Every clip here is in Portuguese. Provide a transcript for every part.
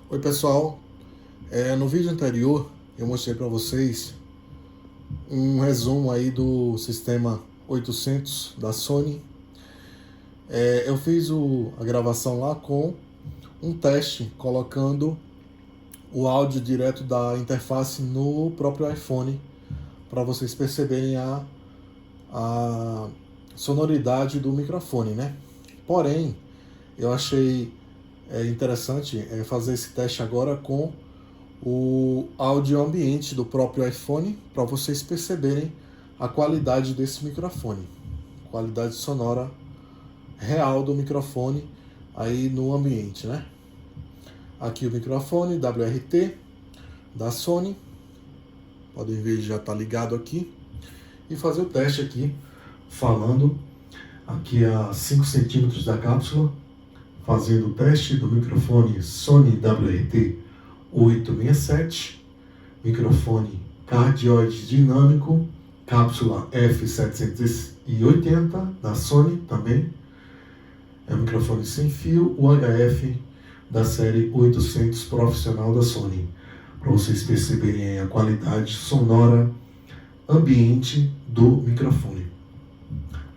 Oi pessoal, no vídeo anterior eu mostrei para vocês um resumo aí do sistema 800 da Sony. Eu fiz a gravação lá com um teste, colocando o áudio direto da interface no próprio iPhone, para vocês perceberem a sonoridade do microfone, né? Porém, eu achei interessante fazer esse teste agora com o áudio ambiente do próprio iPhone, para vocês perceberem a qualidade desse microfone, qualidade sonora real do microfone aí no ambiente, né? Aqui o microfone WRT da Sony, podem ver, já está ligado aqui, e fazer o teste aqui falando aqui a 5 centímetros da cápsula, fazendo o teste do microfone Sony WRT 867, microfone cardioide dinâmico, cápsula F780 da Sony também, é um microfone sem fio UHF da série 800 profissional da Sony, para vocês perceberem a qualidade sonora ambiente do microfone.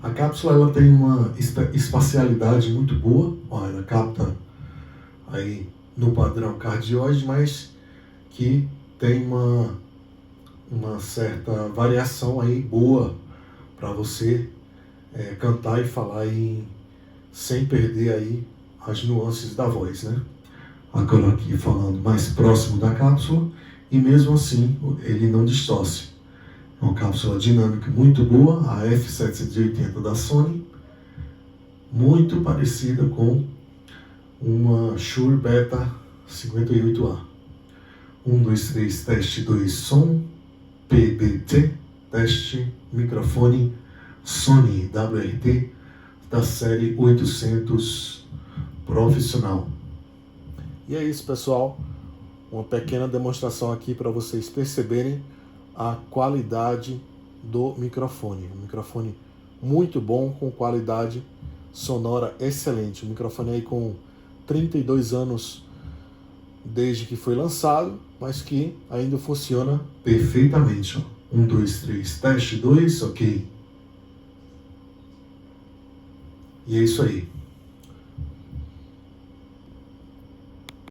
A cápsula ela tem uma espacialidade muito boa, ela capta aí no padrão cardioide, mas que tem uma certa variação aí boa para você cantar e falar sem perder aí as nuances da voz, né? Agora aqui falando mais próximo da cápsula, e mesmo assim ele não distorce. É uma cápsula dinâmica muito boa, a F780 da Sony, muito parecida com uma Shure Beta 58A. 1, 2, 3, teste 2, som, PBT, teste, microfone Sony WRT da série 800 profissional. E é isso, pessoal, uma pequena demonstração aqui para vocês perceberem a qualidade do microfone. Um microfone muito bom, com qualidade sonora excelente. Um microfone aí com 32 anos desde que foi lançado, mas que ainda funciona perfeitamente. 1, 2, 3, teste 2, ok. E é isso aí.